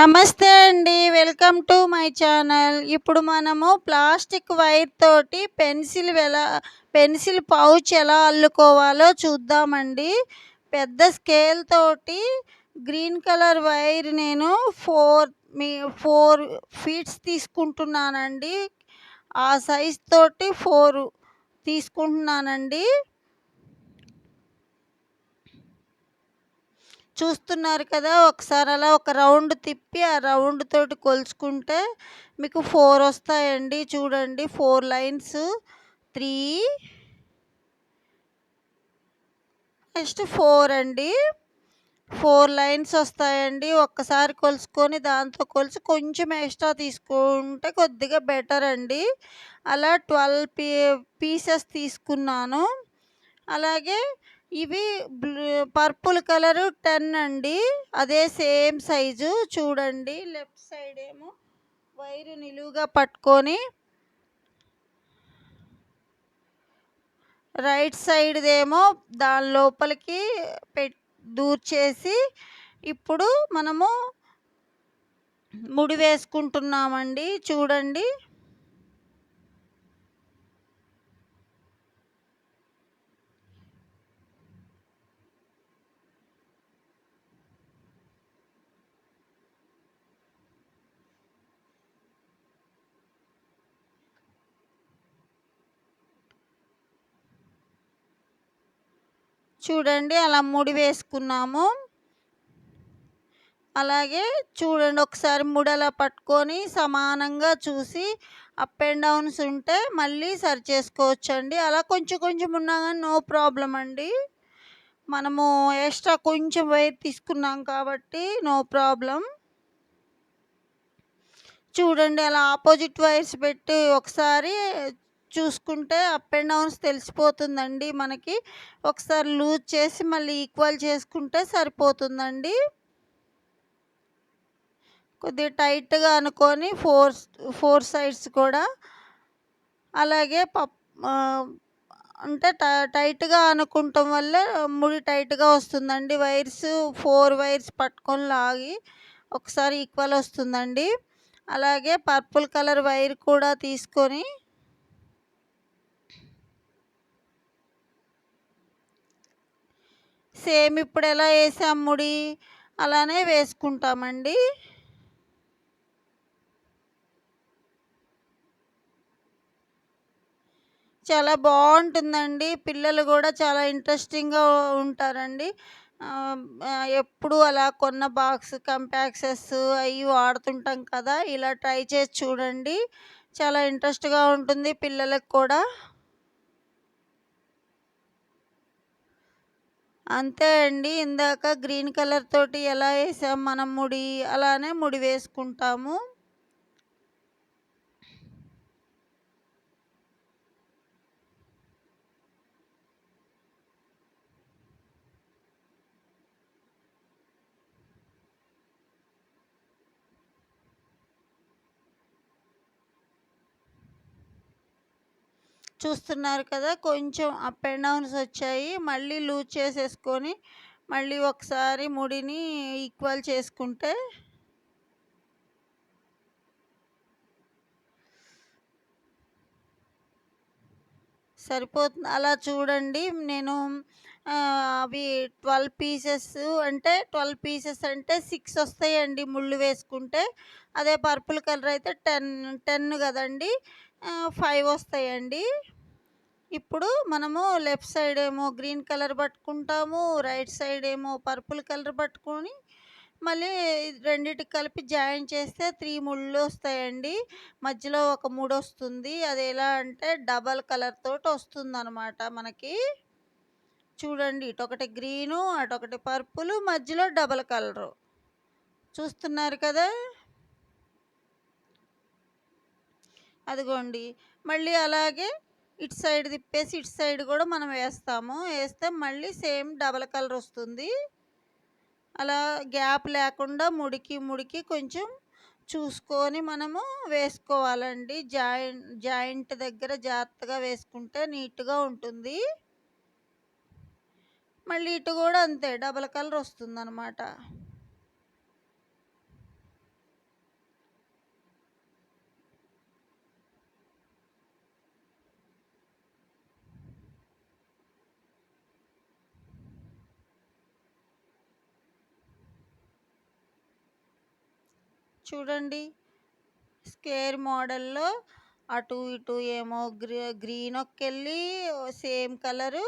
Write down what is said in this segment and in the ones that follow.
నమస్తే అండి. Welcome to my channel. ఇప్పుడు మనము ప్లాస్టిక్ వైర్ తోటి పెన్సిల్ పౌచ్ ఎలా అల్లుకోవాలో చూద్దామండి. పెద్ద స్కేల్ తోటి గ్రీన్ కలర్ వైర్ నేను 4 ఫీట్స్ తీసుకుంటున్నానండి. ఆ సైజ్ తోటి 4 తీసుకుంటున్నానండి. చూస్తున్నారు కదా! ఒకసారి అలా ఒక రౌండ్ తిప్పి ఆ రౌండ్ తోటి కొలుచుకుంటే మీకు 4 వస్తాయండి. చూడండి 4 లైన్స్ 3 నెక్స్ట్ 4 అండి. 4 లైన్స్ వస్తాయండి. ఒక్కసారి కొలుచుకొని దాంతో కొలిచి కొంచెం ఎక్స్ట్రా తీసుకుంటే కొద్దిగా బెటర్ అండి. అలా 12 పీసెస్ తీసుకున్నాను. అలాగే ఇవి పర్పుల్ కలరు 10 అండి. అదే సేమ్ సైజు చూడండి. లెఫ్ట్ సైడ్ ఏమో వైరు నిలువుగా పట్టుకొని రైట్ సైడ్దేమో దాని లోపలికి దూర్చేసి ఇప్పుడు మనము ముడి వేసుకుంటున్నామండి. చూడండి. చూడండి అలా ముడి వేసుకున్నాము. అలాగే చూడండి ఒకసారి ముడి అలా పట్టుకొని సమానంగా చూసి అప్ అండ్ డౌన్స్ ఉంటే మళ్ళీ సరి చేసుకోవచ్చండి. అలా కొంచెం కొంచెం ఉన్నా కానీ నో ప్రాబ్లం అండి. మనము ఎక్స్ట్రా కొంచెం వైర్ తీసుకున్నాం కాబట్టి నో ప్రాబ్లం. చూడండి అలా ఆపోజిట్ వైర్స్ పెట్టి ఒకసారి చూసుకుంటే అప్ అండ్ డౌన్స్ తెలిసిపోతుందండి మనకి. ఒకసారి లూజ్ చేసి మళ్ళీ ఈక్వల్ చేసుకుంటే సరిపోతుందండి. కొద్దిగా టైట్గా అనుకొని ఫోర్ సైడ్స్ కూడా అలాగే అంటే టైట్గా అనుకుంటాం వల్ల ముడి టైట్గా వస్తుందండి. 4 వైర్స్ పట్టుకొని లాగి ఒకసారి ఈక్వల్ వస్తుందండి. అలాగే పర్పుల్ కలర్ వైర్ కూడా తీసుకొని సేమ్ ఇప్పుడు ఎలా వేసాం ముడి అలానే వేసుకుంటామండి. చాలా బాగుంటుందండి. పిల్లలు కూడా చాలా ఇంట్రెస్టింగ్గా ఉంటారండి. ఎప్పుడు అలా కొన్న బాక్స్ కంపాక్సెస్ అవి వాడుతుంటాం కదా, ఇలా ట్రై చేసి చూడండి. చాలా ఇంట్రెస్ట్గా ఉంటుంది పిల్లలకు కూడా. అంతే అండి. ఇందాక గ్రీన్ కలర్ తోటి ఎలా వేసాం మనం ముడి అలానే ముడి వేసుకుంటాము. చూస్తున్నారు కదా, కొంచెం అప్ అండ్ డౌన్స్ వచ్చాయి. మళ్ళీ లూజ్ చేసేసుకొని మళ్ళీ ఒకసారి ముడిని ఈక్వల్ చేసుకుంటే సరిపోతుంది. అలా చూడండి. నేను అవి 12 పీసెస్ అంటే 12 పీసెస్ అంటే 6 వస్తాయండి ముళ్ళు వేసుకుంటే. అదే పర్పుల్ కలర్ అయితే 10 కదండి, 5 వస్తాయండి. ఇప్పుడు మనము లెఫ్ట్ సైడ్ ఏమో గ్రీన్ కలర్ పట్టుకుంటాము, రైట్ సైడ్ ఏమో పర్పుల్ కలర్ పట్టుకొని మళ్ళీ రెండిటికి కలిపి జాయిన్ చేస్తే 3 ముళ్ళు వస్తాయండి. మధ్యలో ఒక ముడి వస్తుంది. అది ఎలా అంటే డబల్ కలర్ తోటి వస్తుందన్నమాట మనకి. చూడండి, ఇటొకటి గ్రీను అటొకటి పర్పుల్ మధ్యలో డబల్ కలరు. చూస్తున్నారు కదా. అదిగోండి. మళ్ళీ అలాగే ఇటు సైడ్ తిప్పేసి ఇటు సైడ్ కూడా మనం వేస్తే మళ్ళీ సేమ్ డబల్ కలర్ వస్తుంది. అలా గ్యాప్ లేకుండా ముడికి కొంచెం చూసుకొని మనము వేసుకోవాలండి. జాయింట్ దగ్గర జాగ్రత్తగా వేసుకుంటే నీట్గా ఉంటుంది. మళ్ళీ ఇటు కూడా అంతే డబల్ కలర్ వస్తుందన్నమాట. చూడండి. స్క్వేర్ మోడల్‌లో అటు ఇటు ఏమో గ్రీనొకెళ్ళి సేమ్ కలరు,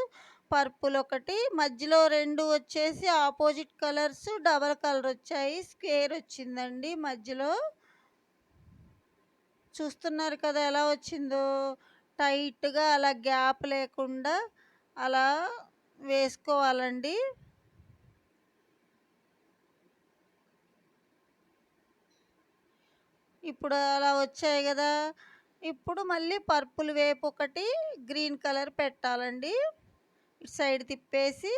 పర్పుల్ ఒకటి, మధ్యలో 2 వచ్చేసి ఆపోజిట్ కలర్స్ డబల్ కలరొచ్చాయి. స్క్వేర్ వచ్చిందండి మధ్యలో. చూస్తున్నారు కదా ఎలా వచ్చిందో! టైట్‌గా అలా గ్యాప్ లేకుండా అలా వేసుకోవాలండి. ఇప్పుడు అలా వచ్చాయి గదా! ఇప్పుడు మళ్ళీ పర్పుల్ వైపు ఒకటి గ్రీన్ కలర్ పెట్టాలండి. ఇటు సైడ్ తిప్పేసి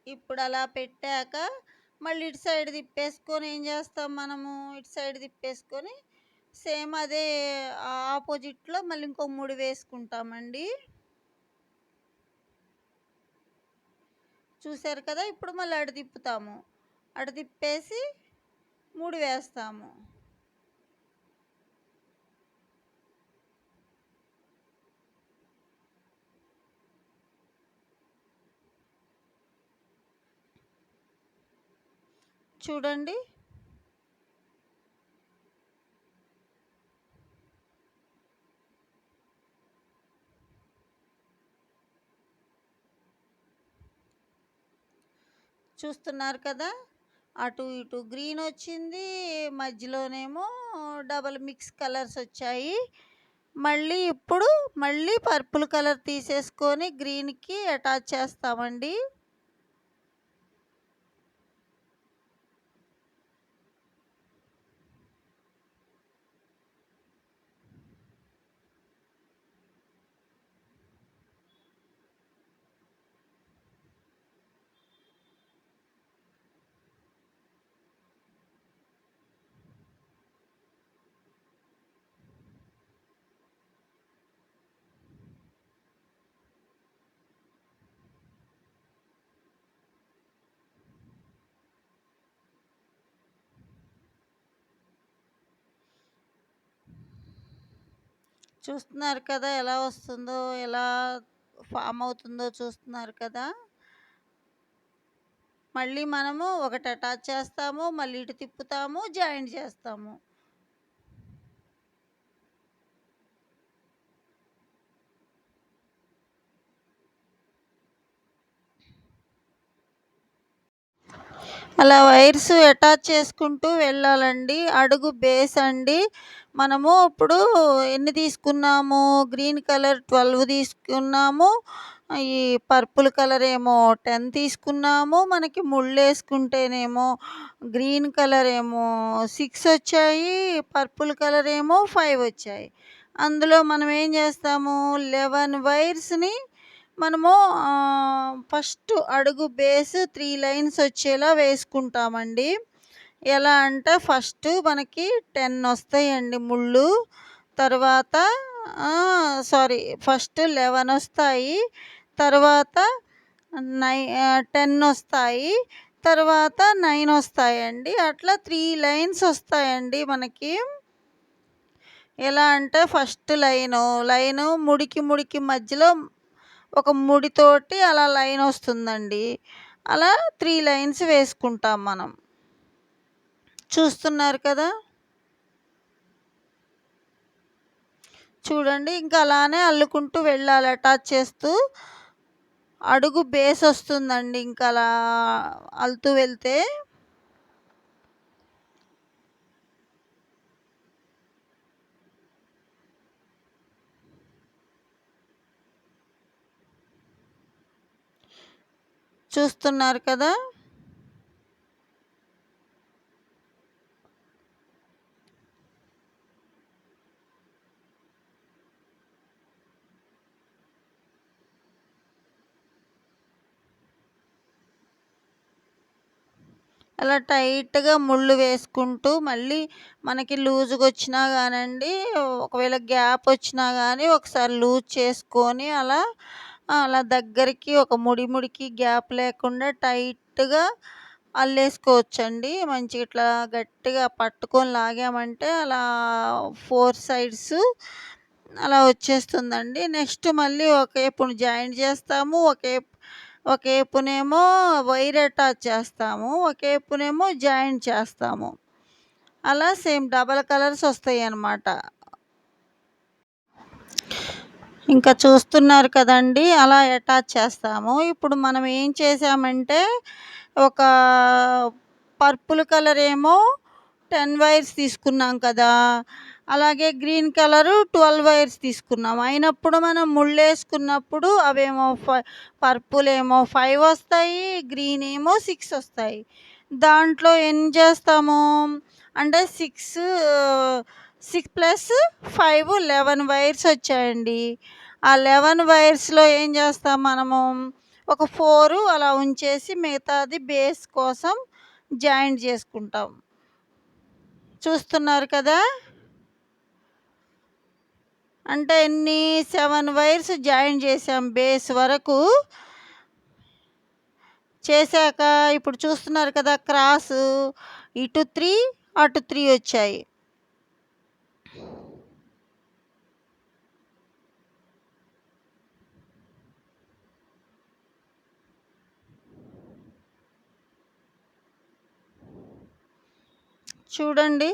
ఇప్పుడు అలా పెట్టాక మళ్ళీ ఇటు సైడ్ తిప్పేసుకొని ఏం చేస్తాం మనము, ఇటు సైడ్ తిప్పేసుకొని సేమ్ అదే ఆపోజిట్లో మళ్ళీ ఇంకో 3 వేసుకుంటామండి. చూసారు కదా! ఇప్పుడు మళ్ళీ అటు తిప్పుతాము. అటు తిప్పేసి 3 వేస్తాము. చూడండి. చూస్తున్నారు కదా! అటు ఇటు గ్రీన్ వచ్చింది. మధ్యలోనేమో డబల్ మిక్స్ కలర్స్ వచ్చాయి. మళ్ళీ ఇప్పుడు మళ్ళీ పర్పుల్ కలర్ తీసేసుకొని గ్రీన్‌కి అటాచ్ చేస్తామండి. చూస్తున్నారు కదా! ఎలా వస్తుందో, ఎలా ఫార్మ్ అవుతుందో చూస్తున్నారు కదా! మళ్ళీ మనము ఒకటి అటాచ్ చేస్తాము. మళ్ళీ ఇటు తిప్పుతాము. జాయింట్ చేస్తాము. అలా వైర్స్ అటాచ్ చేసుకుంటూ వెళ్ళాలండి. అడుగు బేస్ అండి. మనము ఇప్పుడు ఎన్ని తీసుకున్నాము? గ్రీన్ కలర్ 12 తీసుకున్నాము. ఈ పర్పుల్ కలర్ ఏమో 10 తీసుకున్నాము. మనకి ముళ్ళేసుకుంటేనేమో గ్రీన్ కలర్ ఏమో 6 వచ్చాయి. పర్పుల్ కలర్ ఏమో 5 వచ్చాయి. అందులో మనం ఏం చేస్తాము? 11 వైర్స్‌ని మనము ఫస్ట్ అడుగు బేస్ 3 లైన్స్ వచ్చేలా వేసుకుంటామండి. ఎలా అంటే ఫస్ట్ మనకి 10 వస్తాయండి ముళ్ళు. తర్వాత ఫస్ట్ 11 వస్తాయి. తర్వాత 10 వస్తాయి. తర్వాత 9 వస్తాయండి. అట్లా 3 లైన్స్ వస్తాయండి మనకి. ఎలా అంటే ఫస్ట్ లైను ముడికి మధ్యలో ఒక ముడితోటి అలా లైన్ వస్తుందండి. అలా 3 లైన్స్ వేసుకుంటాం మనం. చూస్తున్నారు కదా! చూడండి ఇంకా అలానే అల్లుకుంటూ వెళ్ళాలి అటాచ్ చేస్తూ. అడుగు బేస్ వస్తుందండి ఇంకా అలా అల్లుతూ వెళ్తే. చూస్తున్నారు కదా! అలా టైట్‌గా ముళ్ళు వేసుకుంటూ మళ్ళీ మనకి లూజ్‌గొచ్చినా గానండి, ఒకవేళ గ్యాపొచ్చినా గానీ ఒకసారి లూజ్ చేసుకొని అలా దగ్గరికి ఒక ముడికి గ్యాప్ లేకుండా టైట్‌గా అల్లేసుకోవచ్చండి. మంచిగా ఇట్లా గట్టిగా పట్టుకొని లాగామంటే అలా 4 సైడ్స్ అలా వచ్చేస్తుందండి. నెక్స్ట్ మళ్ళీ ఒకేపున జాయింట్ చేస్తాము. ఒకేపునేమో వైర్ అటాచ్ చేస్తాము. ఒకేపునేమో జాయింట్ చేస్తాము. అలా సేమ్ డబల్ కలర్స్ వస్తాయన్నమాట. ఇంకా చూస్తున్నారు కదండీ! అలా అటాచ్ చేస్తాము. ఇప్పుడు మనం ఏం చేసామంటే, ఒక పర్పుల్ కలర్ ఏమో 10 వైర్స్ తీసుకున్నాం కదా! అలాగే గ్రీన్ కలరు 12 వైర్స్ తీసుకున్నాం. అయినప్పుడు మనం ముళ్ళేసుకున్నప్పుడు అవేమో పర్పుల్ ఏమో 5 వస్తాయి. గ్రీన్ ఏమో 6 వస్తాయి. దాంట్లో ఎన్ని చేస్తాము అంటే 6 ప్లస్ 5 11 వైర్స్ వచ్చాయండి. ఆ 11 వైర్స్‌లో ఏం చేస్తాం మనము, ఒక 4 అలా ఉంచేసి మిగతాది బేస్ కోసం జాయింట్ చేసుకుంటాం. చూస్తున్నారు కదా! అంటే 7 వైర్స్ జాయిన్ చేసాం బేస్ వరకు. చేశాక ఇప్పుడు చూస్తున్నారు కదా! క్రాసు ఇటు 3 అటు 3 వచ్చాయి. చూడండి.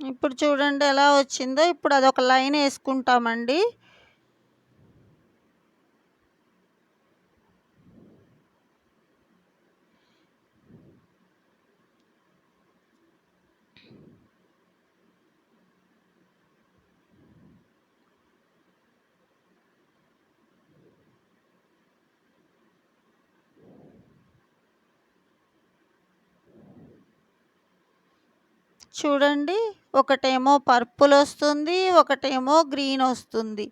ఇప్పుడు చూడండి ఎలా వచ్చిందో. ఇప్పుడు అదొక లైన్ యేసుకుంటామండి. చూడండి. ఒకటేమో పర్పుల్ వస్తుంది. ఒకటేమో గ్రీన్ వస్తుంది.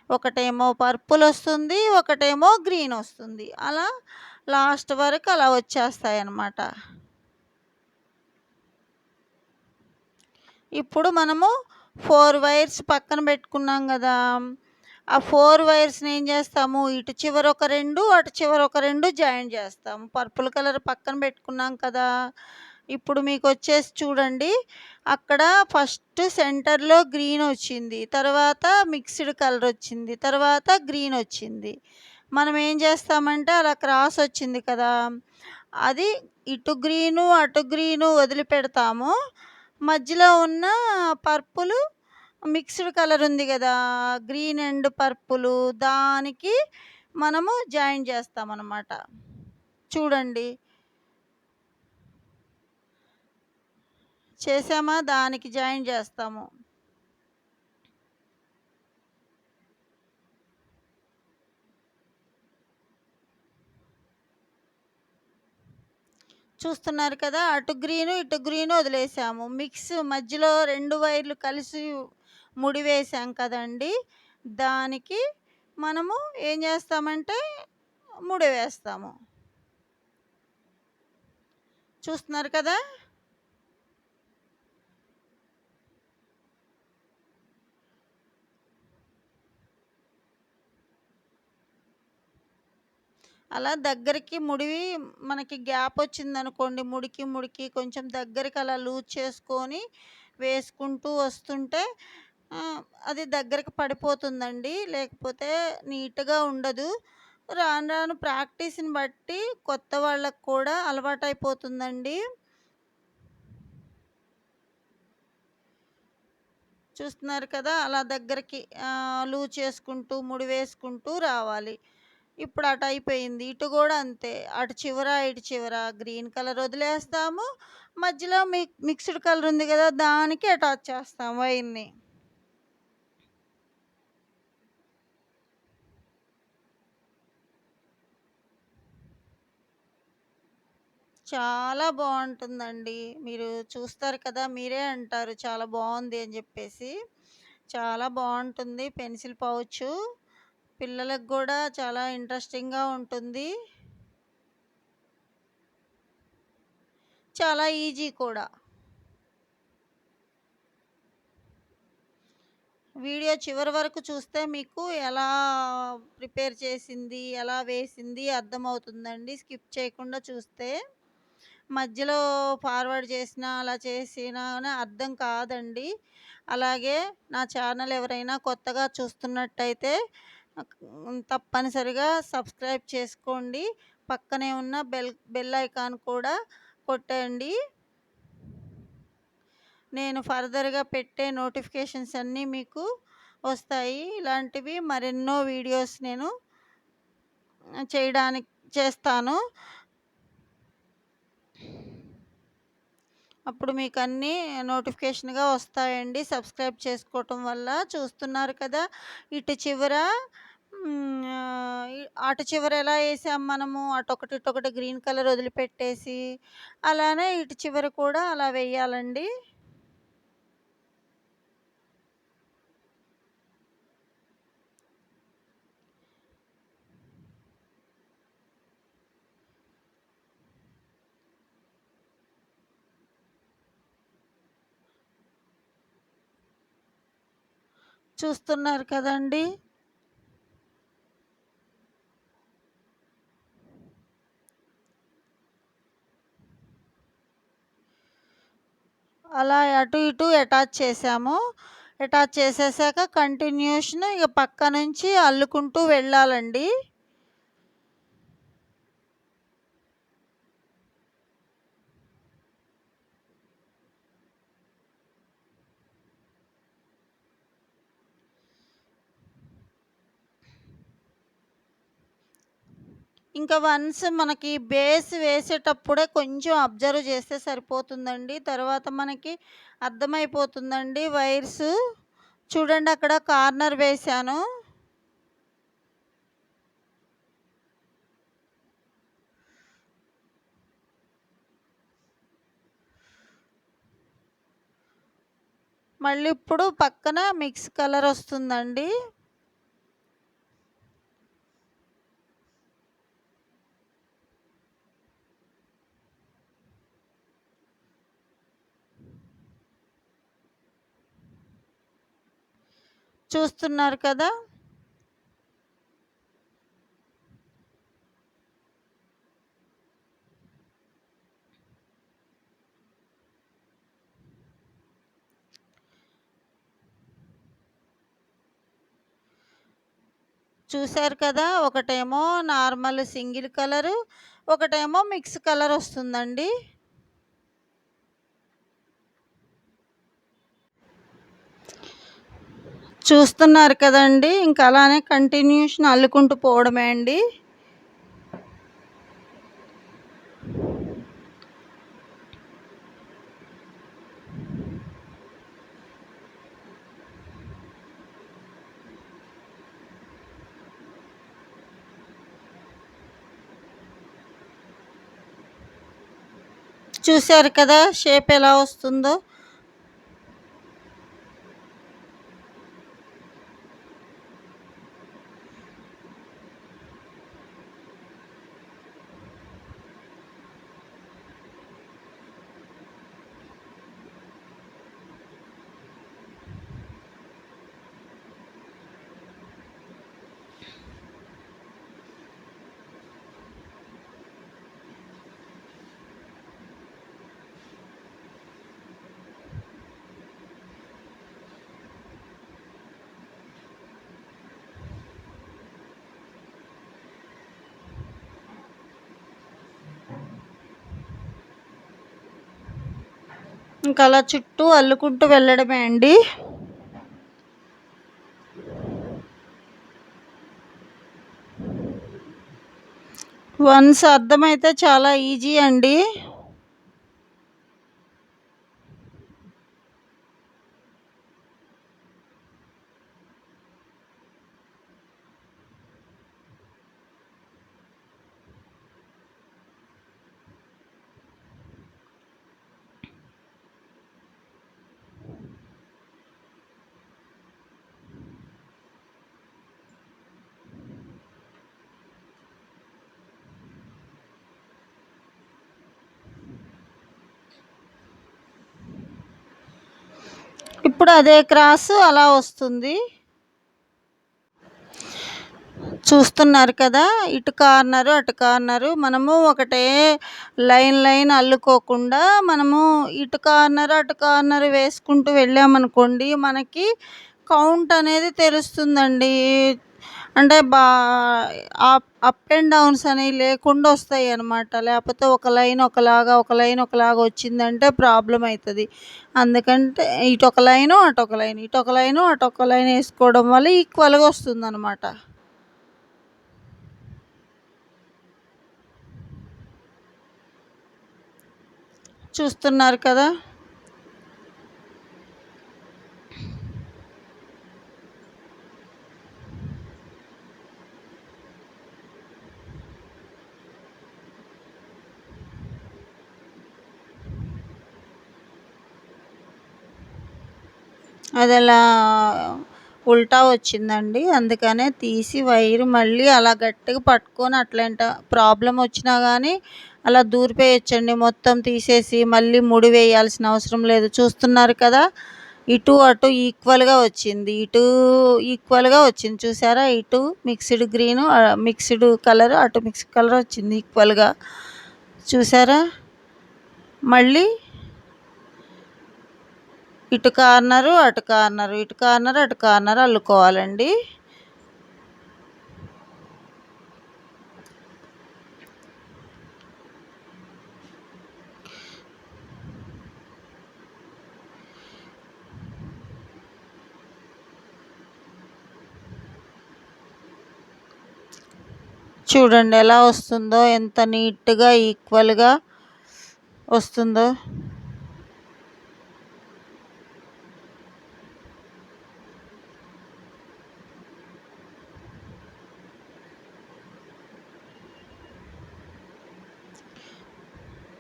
ఒకటేమో పర్పుల్ వస్తుంది. ఒకటేమో గ్రీన్ వస్తుంది. అలా లాస్ట్ వరకు అలా వచ్చేస్తాయన్నమాట. ఇప్పుడు మనము 4 వైర్స్ పక్కన పెట్టుకున్నాం గదా! ఆ 4 వైర్స్‌ని ఏం చేస్తాము, ఇటు చివర ఒక 2, అటు చివర ఒక 2 జాయిన్ చేస్తాము. పర్పుల్ కలర్ పక్కన పెట్టుకున్నాం కదా! ఇప్పుడు మీకొచ్చేసి చూడండి. అక్కడ ఫస్ట్ సెంటర్‌లో గ్రీన్ వచ్చింది. తర్వాత మిక్స్డ్ కలర్ వచ్చింది. తర్వాత గ్రీన్ వచ్చింది. మనం ఏం చేస్తామంటే అలా క్రాస్ వచ్చింది కదా! అది ఇటు గ్రీను, అటు గ్రీను వదిలిపెడతాము. మధ్యలో ఉన్న పర్పులు మిక్స్డ్ కలర్ ఉంది గదా! గ్రీన్ అండ్ పర్పులు దానికి మనము జాయిన్ చేస్తామనమాట. చూడండి. చేసామా? దానికి జాయిన్ చేస్తాము. చూస్తున్నారు కదా! అటు గ్రీను, ఇటు గ్రీను వదిలేసాము. మధ్యలో 2 వైర్లు కలిసి ముడివేశాం కదండీ! దానికి మనము ఏం చేస్తామంటే ముడివేస్తాము. చూస్తున్నారు కదా! అలా దగ్గరికి మనకి గ్యాప్ వచ్చిందనుకోండి, ముడికి కొంచెం దగ్గరికి అలా లూజ్ చేసుకొని వేసుకుంటూ వస్తుంటే అది దగ్గరికి పడిపోతుందండి. లేకపోతే నీట్‌గా ఉండదు. రాను రాను ప్రాక్టీస్‌ని బట్టి కొత్త వాళ్ళకి కూడా అలవాటైపోతుందండి. చూస్తున్నారు కదా! అలా దగ్గరికి లూజ్ చేసుకుంటూ, ముడి వేసుకుంటూ రావాలి. ఇప్పుడు అటయిపోయింది. ఇటు గూడా అంతే. అటు చివర, ఇటు చివర గ్రీన్ కలర్ వదిలేస్తాము. మధ్యలో మిక్స్డ్ కలర్ ఉంది గదా! దానికి అటాచ్ చేస్తాం వైర్‌ని. చాలా బావుంటుందండి. మీరు చూస్తారు కదా! మీరే అంటారు చాలా బావుంది అని జెప్పేసి. చాలా బావుంటుంది పెన్సిల్ పౌచు. పిల్లలకు గూడా చాలా ఇంట్రెస్టింగ్‌గా ఉంటుంది. చాలా ఈజీ కూడా. వీడియో చివరి వరకు చూస్తే మీకు ఎలా ప్రిపేర్ చేసింది, ఎలా వేసింది అర్థమవుతుందండి స్కిప్ చేయకుండా చూస్తే. మధ్యలో ఫార్వర్డ్ చేసినా, అలా చేసినా అని అర్థం కాదండి. అలాగే నా ఛానల్ ఎవరైనా కొత్తగా చూస్తున్నట్టయితే తప్పనిసరిగా సబ్స్క్రైబ్ చేసుకోండి. పక్కనే ఉన్న బెల్ ఐకాన్ కూడా కొట్టండి. నేను ఫర్దర్‌గా పెట్టే నోటిఫికేషన్స్ అన్నీ మీకు వస్తాయి. ఇలాంటివి మరెన్నో వీడియోస్ నేను చేయడానికి చేస్తాను. అప్పుడు మీకన్నీ నోటిఫికేషన్‌గా వస్తాయండి. సబ్స్క్రైబ్ చేసుకోవటం వల్ల. చూస్తున్నారు కదా! ఇటు చివర అటు చివర ఎలా ఏసాం మనము అటొకటి, ఇటొకటి గ్రీన్ కలర్ వదిలిపెట్టేసి, అలానే ఇటు చివర కూడా అలా వేయాలండి. చూస్తున్నారు కదండీ! అలా అటు ఇటు అటాచ్ చేసాము. అటాచ్ చేసేసాక కంటిన్యూషన్ ఇగ పక్క నుంచి అల్లుకుంటూ వెళ్ళాలండి. ఇంకా వన్స్ మనకి బేస్ వేసేటప్పుడే కొంచెం అబ్జర్వ్ చేస్తే సరిపోతుందండి. తర్వాత మనకి అర్థమైపోతుందండి వైర్సు. చూడండి అక్కడ కార్నర్ వేశాను. మళ్ళీ ఇప్పుడు పక్కన మిక్స్ కలర్ వస్తుందండి. చూస్తున్నారు కదా! చూసారు కదా! ఒకటేమో నార్మల్ సింగిల్ కలరు, ఒకటేమో మిక్స్ కలర్ వస్తుందండి. చూస్తున్నారు కదండీ! ఇంక అలానే కంటిన్యూషన్ అల్లుకుంటూ పోవడమే అండి. చూసారు కదా! షేప్ ఎలా వస్తుందో. ఇంక అలా చుట్టూ అల్లుకుంటూ వెళ్ళడమే అండి. వన్స్ అర్థమైతే చాలా ఈజీ అండి. ఇప్పుడు అదే క్రాసు అలా వస్తుంది. చూస్తున్నారు కదా! ఇటు కార్నరు, అటు కార్నరు మనము ఒకటే లైన్ అల్లుకోకుండా మనము ఇటు కార్నరు, అటు కార్నరు వేసుకుంటూ వెళ్ళామనుకోండి, మనకి కౌంట్ అనేది తెలుస్తుందండి. అంటే అప్ అండ్ డౌన్స్ అనేవి లేకుండా వస్తాయన్నమాట. లేపోతే ఒక లైన్ ఒకలాగా, ఒక లైన్ ఒకలాగా వచ్చిందంటే ప్రాబ్లమ్ అయితది. అందుకంటే ఇటొక లైను, అటొక లైన్, ఇటొక లైను, అటొక లైన్ ఏసుకోవడం వల్ల ఈక్వల్‌గా వస్తుందన్నమాట. చూస్తున్నారు కదా! అదలా ఉల్టా వచ్చిందండి. అందుకనే తీసి వైరు మళ్ళీ అలా గట్టిగా పట్టుకొని అట్లాంటి ప్రాబ్లమ్ వచ్చినా గానీ అలా దూరిపేయొచ్చండి. మొత్తం తీసేసి మళ్ళీ ముడి వేయాల్సిన అవసరం లేదు. చూస్తున్నారు కదా! ఇటు, అటు ఈక్వల్‌గా వచ్చింది. ఇటు ఈక్వల్‌గా వచ్చింది చూసారా? ఇటు మిక్స్‌డ్ గ్రీను, మిక్స్‌డ్ కలర్, అటు మిక్స్‌డ్ కలర్ వచ్చింది ఈక్వల్‌గా. చూసారా? మళ్ళీ ఇటు కార్నరు, అటు కార్నరు, ఇటు కార్నరు, అటు కార్నరు అల్లుకోవాలండి. చూడండి ఎలా వస్తుందో, ఎంత నీట్‌గా ఈక్వల్‌గా వస్తుందో.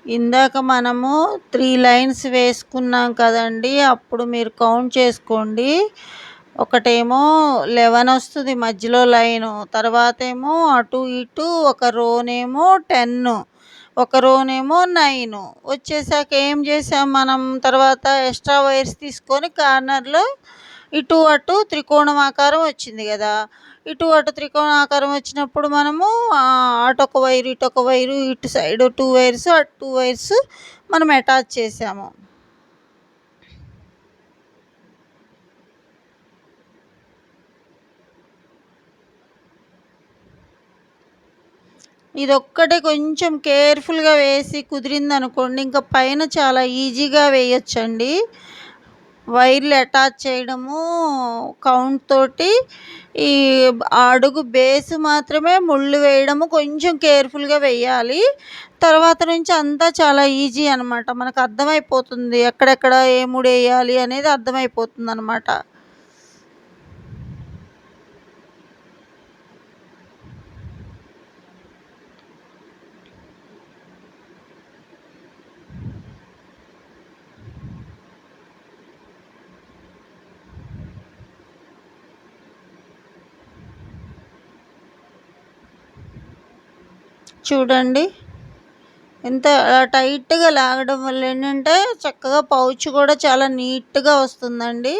ఇందాక మనము 3 లైన్స్ వేసుకున్నాం కదండీ! అప్పుడు మీరు కౌంట్ చేసుకోండి. ఒకటేమో 11 వస్తది మధ్యలో లైను. తర్వాతేమో అటు ఇటు ఒక రోనేమో 10, ఒక రోనేమో 9 వచ్చేసాక ఏం చేసాం మనం తర్వాత ఎక్స్ట్రా వైర్స్ తీసుకొని కార్నర్‌లో ఇటు అటు త్రికోణం ఆకారం వచ్చింది గదా! ఇటు అటు త్రికోణాకారం వచ్చినప్పుడు మనము అటొక వైరు, ఇటొక వైరు, ఇటు సైడ్ 2 వైర్స్, అటు 2 వైర్స్ మనం అటాచ్ చేసాము. ఇదొక్కటే కొంచెం కేర్‌ఫుల్‌గా వేసి కుదిరిందనుకోండి, ఇంక పైన చాలా ఈజీగా వేయొచ్చండి. వైర్లు అటాచ్ చేయడము కౌంట్ తోటి ఈ అడుగు బేస్ మాత్రమే ముళ్ళు వేయడము కొంచెం కేర్‌ఫుల్‌గా వేయాలి. తర్వాత నుంచి అంతా చాలా ఈజీ అనమాట. మనకు అర్థమైపోతుంది. ఎక్కడెక్కడ ఏ ముడేయాలి అనేది అర్థమైపోతుందనమాట. చూడండి. ఎంత టైట్‌గా లాగడం వల్ల ఏంటంటే చక్కగా పౌచ్ కూడా చాలా నీట్‌గా వస్తుందండి.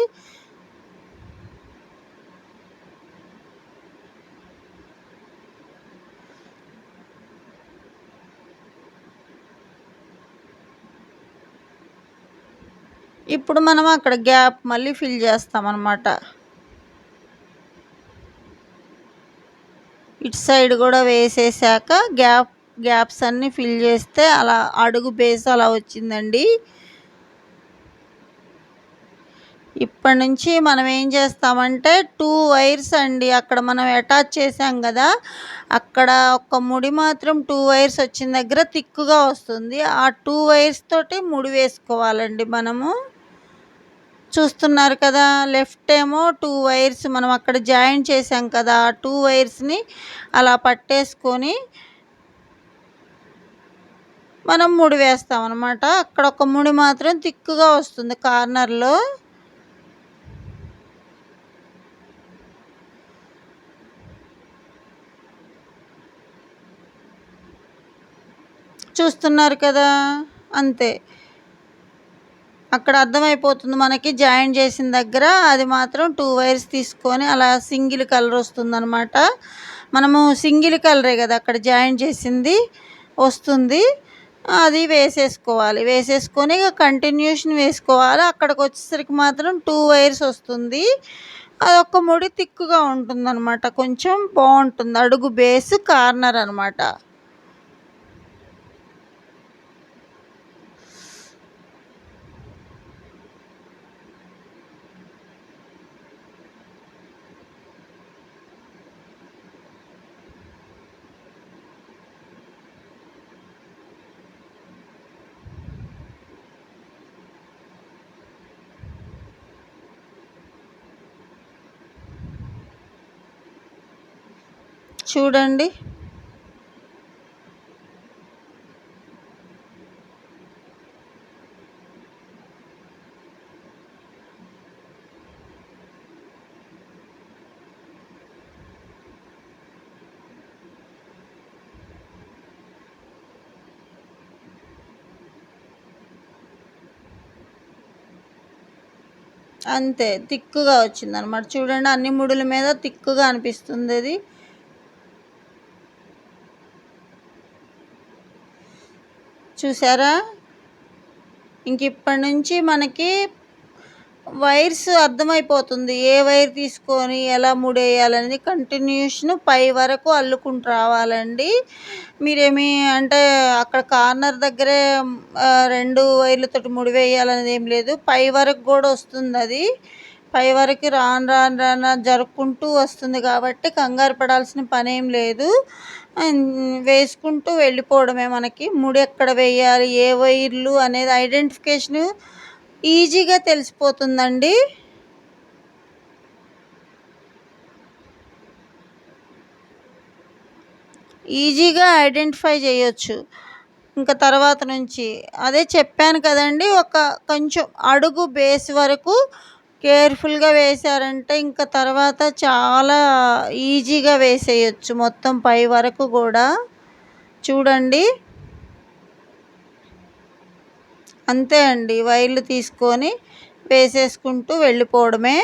ఇప్పుడు మనం అక్కడ గ్యాప్ మళ్ళీ ఫిల్ చేస్తామనమాట. ఇటు సైడ్ కూడా వేసేసాక గ్యాప్స్ అన్నీ ఫిల్ చేస్తే అలా అడుగు బేస్ అలా వచ్చిందండి. ఇప్పటి నుంచి మనం ఏం చేస్తామంటే 2 వైర్స్ అండి. అక్కడ మనం అటాచ్ చేసాం కదా! అక్కడ ఒక ముడి మాత్రం 2 వైర్స్ వచ్చిన దగ్గర థిక్‌గా వస్తుంది. ఆ 2 వైర్స్ తోటి ముడి వేసుకోవాలండి మనము. చూస్తున్నారు కదా! లెఫ్ట్ ఏమో 2 వైర్స్ మనం అక్కడ జాయిన్ చేసాం కదా! ఆ 2 వైర్స్‌ని అలా పట్టేసుకొని మనం ముడి వేస్తామనమాట. అక్కడ ఒక ముడి మాత్రం థిక్‌గా వస్తుంది కార్నర్‌లో. చూస్తున్నారు కదా! అంతే. అక్కడ అర్థమైపోతుంది మనకి జాయిన్ చేసిన దగ్గర. అది మాత్రం 2 వైర్స్ తీసుకొని అలా సింగిల్ కలర్ వస్తుందనమాట. మనము సింగిల్ కలరే కదా అక్కడ జాయిన్ చేసింది వస్తుంది. అది వేసేసుకోవాలి. వేసేసుకొని ఇక కంటిన్యూషన్ వేసుకోవాలి. అక్కడికొచ్చేసరికి మాత్రం 2 వైర్స్ వస్తుంది. అదొక్క ముడి థిక్‌గా ఉంటుందనమాట. కొంచెం బావుంటుంది. అడుగు బేస్ కార్నర్ అనమాట. చూడండి. అంతే థిక్‌గా వచ్చిందనమాట. చూడండి అన్ని ముడుల మీద థిక్‌గా అనిపిస్తుందది. చూసారా? ఇంకిప్పటి నుంచి మనకి వైర్స్ అర్థమైపోతుంది. ఏ వైర్ తీసుకొని ఎలా ముడేయాలనేది కంటిన్యూషన్ పై వరకు అల్లుకుంటూ రావాలండి. మీరేమి అంటే అక్కడ కార్నర్ దగ్గరే 2 వైర్లతోటి ముడివేయాలనేది ఏం లేదు. పై వరకు కూడా వస్తుందది. పై వరకు రాను రాను రాను జరుపుకుంటూ వస్తుంది కాబట్టి కంగారు పడాల్సిన పనేం లేదు. వేసుకుంటూ వెళ్ళిపోవడమే. మనకి ముడి ఎక్కడ వేయాలి, ఏ వైర్లు అనేది ఐడెంటిఫికేషను ఈజీగా తెలిసిపోతుందండి. ఈజీగా ఐడెంటిఫై చేయొచ్చు. ఇంక తర్వాత నుంచి అదే చెప్పాను కదండీ! కొంచెం అడుగు బేస్ వరకు కేర్‌ఫుల్‌గా వేశారంటే ఇంక తర్వాత చాలా ఈజీగా వేసేయొచ్చు మొత్తం పై వరకు గూడా. చూడండి. అంతే అండి. వైర్లు తీసుకొని వేసేసుకుంటూ వెళ్ళిపోవడమే.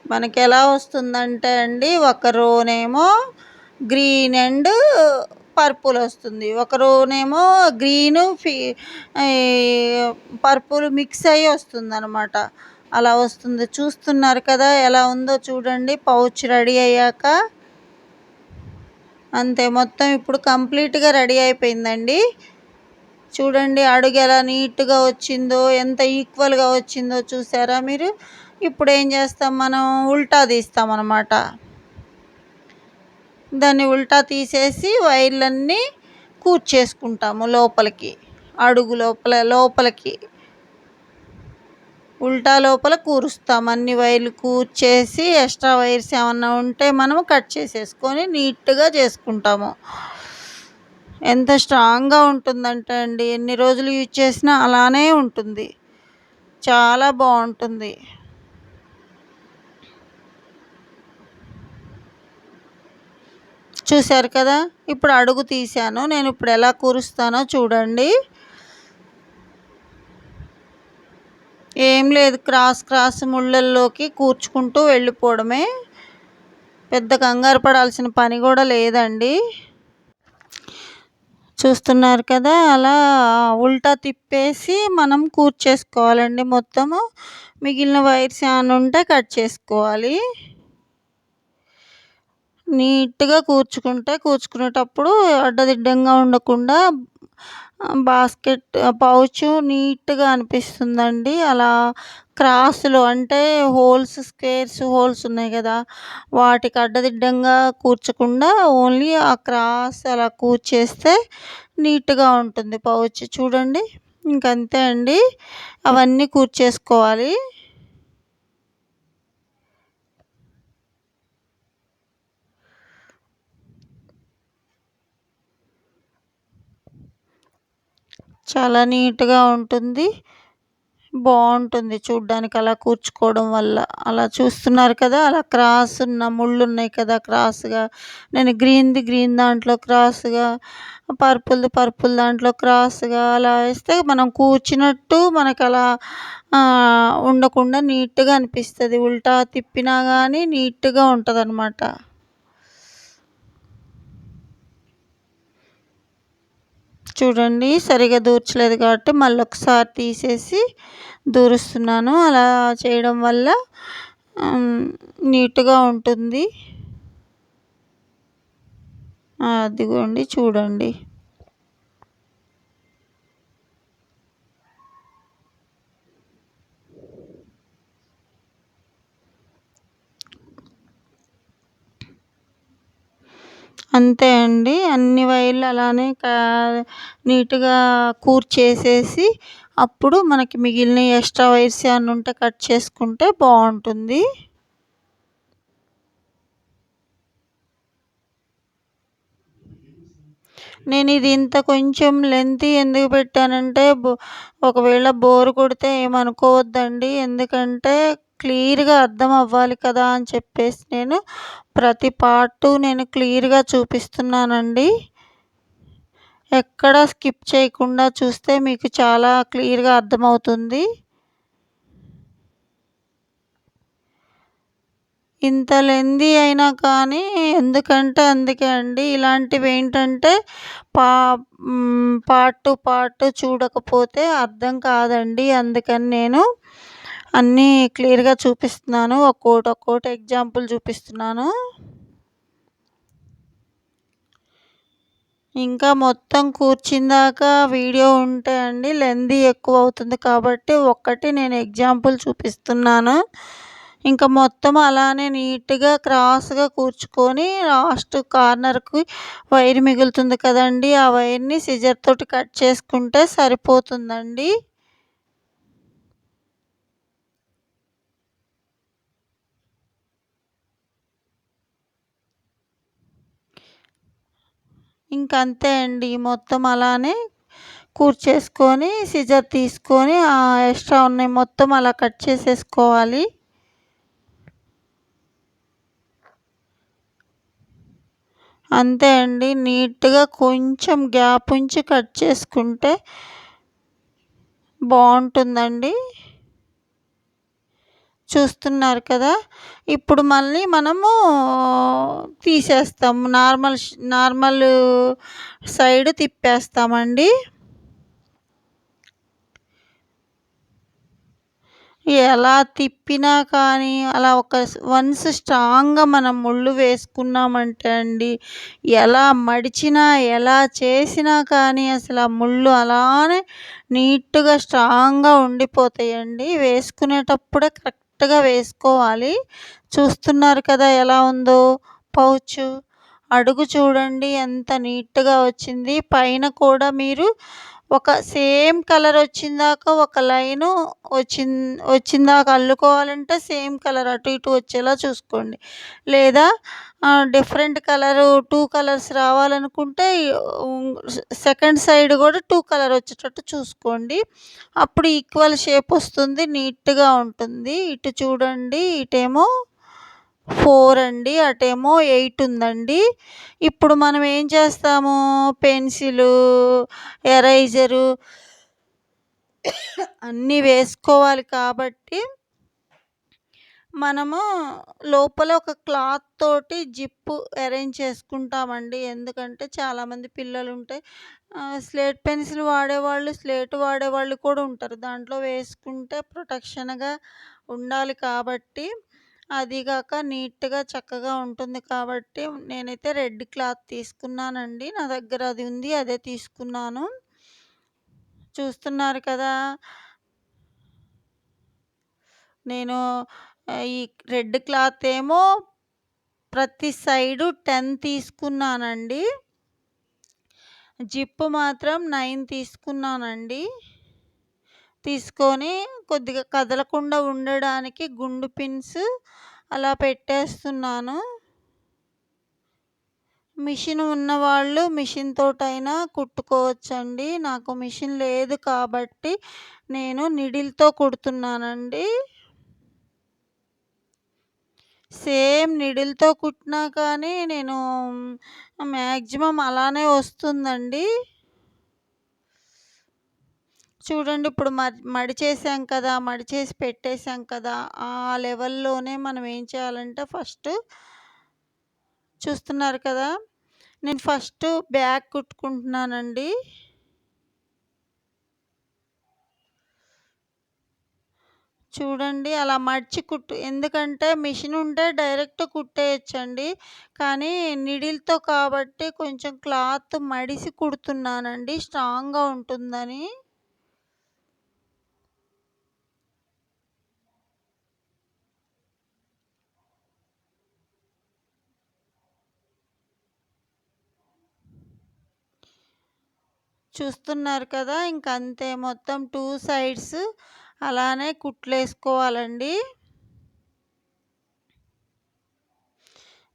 మనకెలా వస్తుందంటే అండి, ఒక రోనేమో గ్రీన్ అండ్ పర్పుల్ వస్తుంది. ఒక రోనేమో గ్రీను ఈ పర్పుల్ మిక్స్ అయ్యి వస్తుందనమాట. అలా వస్తుంది. చూస్తున్నారు కదా ఎలా ఉందో చూడండి పౌచ్ రెడీ అయ్యాక. అంతే మొత్తం ఇప్పుడు కంప్లీట్‌గా రెడీ అయిపోయిందండి. చూడండి అడుగు ఎలా నీట్‌గా వచ్చిందో, ఎంత ఈక్వల్‌గా వచ్చిందో చూసారా మీరు? ఇప్పుడేం చేస్తాం మనం ఉల్టా తీస్తామనమాట. దాన్ని ఉల్టా తీసేసి వైర్లన్నీ కూర్చేసుకుంటాము లోపలికి. అడుగు లోపలికి. ఉల్టా లోపల కూరుస్తాం. అన్ని వైర్లు కూర్చేసి ఎక్స్ట్రా వైర్స్ ఏమన్నా ఉంటే మనము కట్ చేసేసుకొని నీట్‌గా చేసుకుంటాము. ఎంత స్ట్రాంగ్‌గా ఉంటుందంటే అండి, ఎన్ని రోజులు యూజ్ చేసినా అలానే ఉంటుంది. చాలా బావుంటుంది. చూసారు కదా! ఇప్పుడు అడుగు తీశాను. నేనిప్పుడు ఎలా కూరుస్తానో చూడండి. ఏం లేదు క్రాస్ ముళ్ళల్లోకి కూర్చుకుంటూ వెళ్ళిపోవడమే. పెద్ద కంగారు పడాల్సిన పని గూడా లేదండి. చూస్తున్నారు కదా! అలా ఉల్టా తిప్పేసి మనం కూర్చేసుకోవాలండి మొత్తము. మిగిలిన వైర్స్ ఏమన్నా ఉంటే కట్ చేసుకోవాలి. నీట్‌గా కూర్చుకునేటప్పుడు అడ్డదిడ్డంగా ఉండకుండా పౌచ్ నీట్‌గా అనిపిస్తుందండి. అలా క్రాస్‌లో అంటే స్క్వేర్స్ హోల్స్ ఉన్నాయి గదా! వాటికి అడ్డదిడ్డంగా కూర్చకుండా ఓన్లీ ఆ క్రాస్ అలా కూర్చేస్తే నీట్‌గా ఉంటుంది పౌచ్. చూడండి. ఇంకంతే అండి. అవన్నీ కూర్చేసుకోవాలి. చాలా నీట్‌గా ఉంటుంది. బావుంటుంది చూడ్డానికి అలా కూర్చుకోవడం వల్ల. అలా చూస్తున్నారు కదా! అలా క్రాస్ ఉన్న ముళ్ళున్నాయి కదా! క్రాస్‌గా. నేను గ్రీన్‌ది గ్రీన్ దాంట్లో క్రాస్‌గా, పర్పుల్‌ది పర్పుల్ దాంట్లో క్రాస్‌గా అలా ఏస్తే మనం కూర్చున్నట్టు మనకలా ఉండకుండా నీట్‌గా అనిపిస్తది. ఉల్టా తిప్పినా గానీ నీట్‌గా ఉంటదనమాట. చూడండి సరిగ్గా దూర్చలేదు కాబట్టి మళ్ళొకసారి తీసేసి దూరుస్తున్నాను. అలా చేయడం వల్ల హ్మ్, నీట్‌గా ఉంటుంది. అదిగోండి చూడండి. అంతే అండి. అన్ని వైర్లు అలానే నీట్‌గా కూర్చేసేసి, అప్పుడు మనకి మిగిలిన ఎక్స్‌ట్రా వైర్స్ ఏమన్నా ఉంటే కట్ చేసుకుంటే బావుంటుంది. నేనిది ఇంత కొంచెం లెంతీ ఎందుకు పెట్టానంటే, ఒకవేళ బోర్ కొడితే ఏమనుకోవద్దండి. ఎందుకంటే, క్లియర్‌గా అర్థం అవ్వాలి కదా అని చెప్పేసి నేను ప్రతి పార్టు నేను క్లియర్‌గా చూపిస్తున్నానండి. ఎక్కడ స్కిప్ చేయకుండా చూస్తే మీకు చాలా క్లియర్‌గా అర్థమవుతుంది. ఇంత లెంథీ అయినా కానీ ఎందుకంటే అందుకే అండి. ఇలాంటివేంటంటే పా పార్ట్ టు పార్ట్ చూడకపోతే అర్థం కాదండి. అందుకని నేను అన్నీ క్లియర్‌గా చూపిస్తున్నాను. ఒక్కోటి ఎగ్జాంపుల్ చూపిస్తున్నాను. ఇంకా మొత్తం కూర్చిందాక వీడియో ఉంటే అండి లెంథీ ఎక్కువవుతుంది కాబట్టి ఒక్కటి నేను ఎగ్జాంపుల్ చూపిస్తున్నాను. ఇంకా మొత్తం అలానే నీట్‌గా క్రాస్‌గా కూర్చుకొని లాస్ట్ కార్నర్‌కి వైర్ మిగులుతుంది కదండీ! ఆ వైర్‌ని సిజర్ తోటి కట్ చేసుకుంటే సరిపోతుందండి. ఇంకంతే అండి. మొత్తం అలానే కూర్చేసుకొని సిజర్ తీసుకొని ఎక్స్‌ట్రా ఉన్నయి మొత్తం అలా కట్ చేసేసుకోవాలి. అంతే అండి. నీట్‌గా కొంచెం గ్యాప్ ఉంచి కట్ చేసుకుంటే బావుంటుందండి. చూస్తున్నారు కదా! ఇప్పుడు మళ్ళీ మనము తీసేస్తాం. నార్మల్ సైడ్ తిప్పేస్తామండి. ఎలా తిప్పినా కానీ అలా వన్స్ స్ట్రాంగ్‌గా మనం ముళ్ళు వేసుకున్నామంటే అండి, ఎలా మడిచినా, ఎలా చేసినా కానీ అసలు ఆ ముళ్ళు అలానే నీట్‌గా స్ట్రాంగ్‌గా ఉండిపోతాయండి. వేసుకునేటప్పుడే కరెక్ట్‌గా వేసుకోవాలి. చూస్తున్నారు కదా ఎలా ఉందో పౌచు. అడుగు చూడండి ఎంత నీట్‌గా వచ్చింది. పైన కూడా మీరు ఒక సేమ్ కలర్ వచ్చిందాకా ఒక లైను వచ్చిన్ వచ్చిందాకా అల్లుకోవాలంటే సేమ్ కలర్ అటు ఇటు వచ్చేలా చూసుకోండి. లేదా డిఫరెంట్ కలరు 2 కలర్స్ రావాలనుకుంటే సెకండ్ సైడ్ కూడా 2 కలర్ వచ్చేటట్టు చూసుకోండి. అప్పుడు ఈక్వల్ షేప్ వస్తుంది. నీట్‌గా ఉంటుంది. ఇటు చూడండి. ఇటేమో 4 అండి. అటేమో 8 ఉందండి. ఇప్పుడు మనం ఏం చేస్తాము పెన్సిలు, ఎరైజరు అన్నీ వేసుకోవాలి కాబట్టి మనము లోపల ఒక క్లాత్ తోటి జిప్పు అరేంజ్ చేసుకుంటామండి. ఎందుకంటే చాలామంది పిల్లలుంటే స్లేట్ పెన్సిల్ వాడేవాళ్ళు, స్లేట్ వాడేవాళ్ళు కూడా ఉంటారు. దాంట్లో వేసుకుంటే ప్రొటెక్షన్‌గా ఉండాలి కాబట్టి, అది గాక నీట్‌గా చక్కగా ఉంటుంది కాబట్టి, నేనైతే రెడ్ క్లాత్ తీసుకున్నానండి. నా దగ్గర అది ఉంది. అదే తీసుకున్నాను. చూస్తున్నారు కదా! నేను ఈ రెడ్ క్లాత్ ఏమో ప్రతి సైడు 10 తీసుకున్నానండి. జిప్ మాత్రం 9 తీసుకున్నానండి. తీసుకొని కొద్దిగా కదలకుండా ఉండడానికి గుండు పిన్స్ అలా పెట్టేస్తున్నాను. మిషన్ ఉన్నవాళ్ళు మిషన్ తోటైనా కుట్టుకోవచ్చండి. నాకు మిషన్ లేదు కాబట్టి నేను నీడిల్‌తో కుడుతున్నానండి. సేమ్ నీడిల్‌తో కుట్టినా కానీ నేను మాక్సిమం అలానే వస్తుందండి. చూడండి ఇప్పుడు మడిచేసాం కదా! మడిచేసి పెట్టేసాం కదా! ఆ లెవెల్‌లోనే మనం ఏం చేయాలంటే చూస్తున్నారు కదా! నేను బ్యాక్ కుట్టుకుంటున్నానండి. చూడండి అలా మడిచి ఎందుకంటే మిషన్ ఉంటే డైరెక్ట్ కుట్టేయొచ్చండి. కానీ నీడిల్‌తో కాబట్టి కొంచెం క్లాత్ మడిసి కుడుతున్నానండి స్ట్రాంగ్‌గా ఉంటుందని. చూస్తున్నారు కదా! ఇంక అంతే మొత్తం 2 సైడ్స్ అలానే కుట్లేసుకోవాలండి.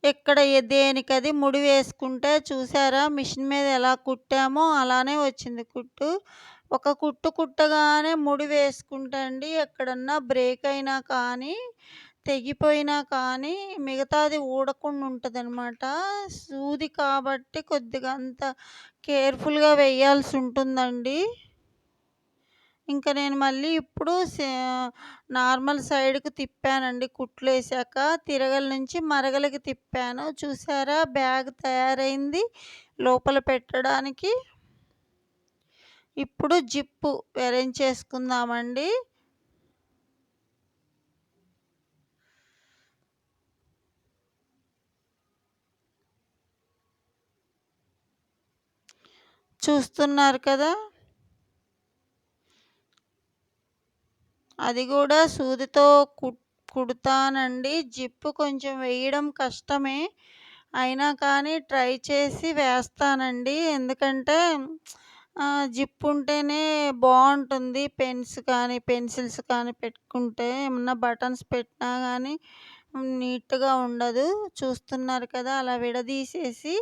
ఎక్కడ దేనికది ముడి వేసుకుంటే చూసారా మిషన్ మీద ఎలా కుట్టామో అలానే వచ్చింది కుట్టు. ఒక కుట్టు కుట్టగానే ముడి వేసుకుంటే అండి ఎక్కడన్నా బ్రేక్ అయినా కానీ, తెగిపోయినా కానీ మిగతాది ఊడకుండా ఉంటదనమాట. సూది కాబట్టి కొద్దిగా అంత కేర్‌ఫుల్‌గా వేయాల్సుంటుందండి. ఇంక నేను మళ్ళీ ఇప్పుడు నార్మల్ సైడ్‌కి తిప్పానండి కుట్లేసాక. తిరగల నుంచి మరగలకి తిప్పాను. చూసారా బ్యాగ్ తయారైంది లోపల పెట్టడానికి. ఇప్పుడు జిప్పు అరేంజ్ చేసుకుందామండి. చూస్తున్నారు కదా! అది గూడా సూదితో కుడతానండి. జిప్పు కొంచెం వేయడం కష్టమే. అయినా కానీ ట్రై చేసి వేస్తానండి. ఎందుకంటే జిప్ ఉంటేనే బావుంటుంది. పెన్సిల్స్ కానీ పెట్టుకుంటే ఏమన్నా బటన్స్ పెట్టినా గానీ నీట్‌గా ఉండదు. చూస్తున్నారు కదా! అలా విడదీసేసి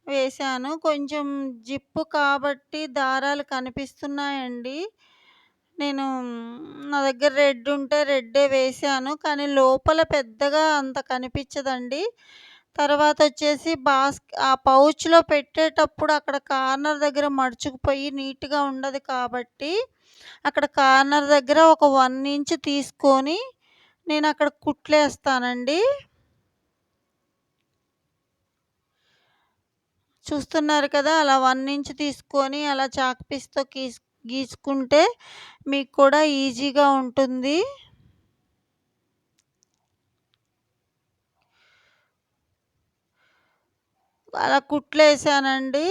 వేశాను. కొంచెం జిప్పు కాబట్టి దారాలు కనిపిస్తున్నాయండి. నేను నా దగ్గర రెడ్ ఉంటే రెడ్డే వేశాను. కానీ లోపల పెద్దగా అంత కనిపించదండి. తర్వాతొచ్చేసి ఆ పౌచ్‌లో పెట్టేటప్పుడు అక్కడ కార్నర్ దగ్గర మడుచుకుపోయి నీట్‌గా ఉండదు కాబట్టి, అక్కడ కార్నర్ దగ్గర ఒక 1 ఇంచ్ తీసుకొని నేనక్కడ కుట్లేస్తానండి. చూస్తున్నారు కదా! అలా 1 ఇంచ్ తీసుకొని అలా చాక్ పీస్‌తో గీసుకుంటే మీకు కూడా ఈజీగా ఉంటుంది. అలా కుట్లేసానండి.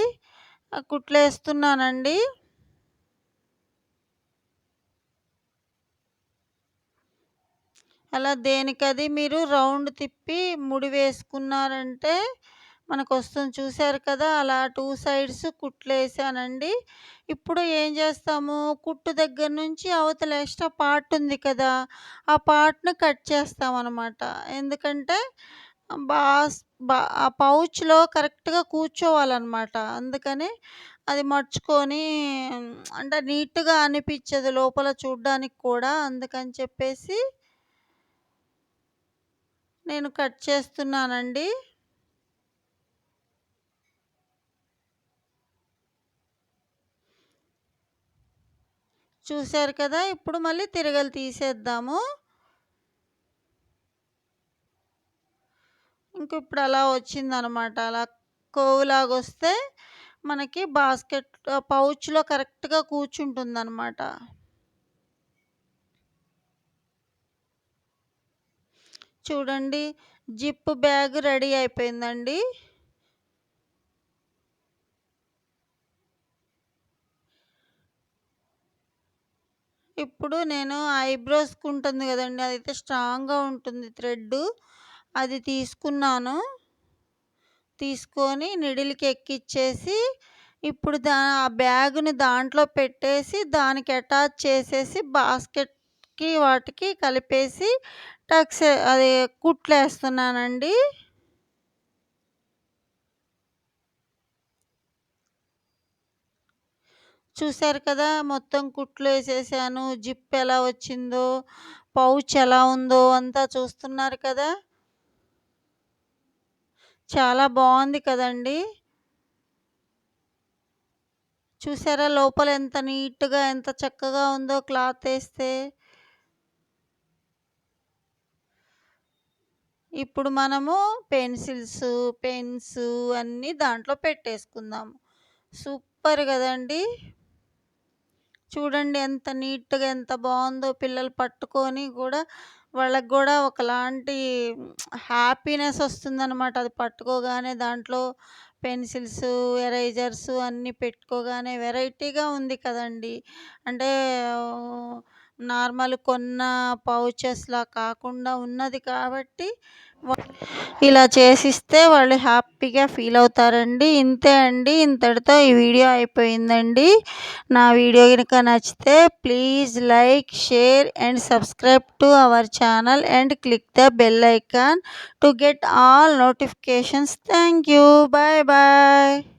కుట్లేస్తున్నానండి. అలా దేనికది మీరు రౌండ్ తిప్పి ముడి వేసుకున్నారంటే మనకొస్తుంది. చూసారు కదా! అలా 2 సైడ్స్ కుట్లేసానండి. ఇప్పుడు ఏం చేస్తాము, కుట్టు దగ్గర నుంచి అవతల ఎక్స్ట్రా పార్ట్ ఉంది కదా! ఆ పార్ట్‌ని కట్ చేస్తామనమాట. ఎందుకంటే బాస్ బా ఆ పౌచ్‌లో కరెక్ట్‌గా కూర్చోవాలనమాట. అందుకని అది మడుచుకొని అంటే నీట్‌గా అనిపిచ్చదు లోపల చూడ్డానికి కూడా. అందుకని చెప్పేసి నేను కట్ చేస్తున్నానండి. చూసారు కదా! ఇప్పుడు మళ్ళీ తిరగలి తీసేద్దాము. ఇప్పుడు అలా వచ్చిందనమాట. అలా కోవులాగొస్తే మనకి పౌచ్‌లో కరెక్ట్‌గా కూర్చుంటుందనమాట. చూడండి జిప్ బ్యాగ్ రెడీ అయిపోయిందండి. ఇప్పుడు నేను ఐబ్రోస్‌కి ఉంటుంది గదండీ! అదైతే స్ట్రాంగ్‌గా ఉంటుంది థ్రెడ్డు. అది తీసుకున్నాను. తీసుకొని నీడిల్‌కి ఎక్కిచ్చేసి, ఇప్పుడు ఆ బ్యాగ్‌ని దాంట్లో పెట్టేసి, దానికి అటాచ్ చేసేసి, బాస్కెట్‌కి వాటికి కలిపేసి అది కుట్లేస్తున్నానండి. చూసారు కదా! మొత్తం కుట్లు ఏసేసాను. జిప్ ఎలా వచ్చిందో, పౌచ్ ఎలా ఉందో అంతా చూస్తున్నారు కదా! చాలా బావుంది కదండీ! చూసారా లోపల ఎంత నీట్‌గా, ఎంత చక్కగా ఉందో క్లాతేస్తే. ఇప్పుడు మనము పెన్సిల్సు, పెన్సు అన్నీ దాంట్లో పెట్టేసుకుందాము. సూపర్ గదండీ! చూడండి ఎంత నీట్‌గా ఎంత బావుందో పిల్లలు పట్టుకొని గూడా వాళ్ళకి గూడా ఒకలాంటి హ్యాపీనెస్ ఒస్తుందనమాట. అది పట్టుకోగానే దాంట్లో పెన్సిల్సు, ఎరేజర్సు అన్నీ పెట్టుకోగానే వెరైటీగా ఉంది కదండీ! అంటే నార్మల్ కొన్న పౌచెస్‌లా కాకుండా ఉన్నది కాబట్టి ఇలా చేసిస్తే వాళ్ళు హ్యాపీగా ఫీల్ అవుతారండి. ఇంతే అండి. ఇంతటితో ఈ వీడియో అయిపోయిందండి. నా వీడియో గనుక నచ్చితే please like, share and subscribe to our channel and click the bell icon to get all notifications. Thank you. Bye bye.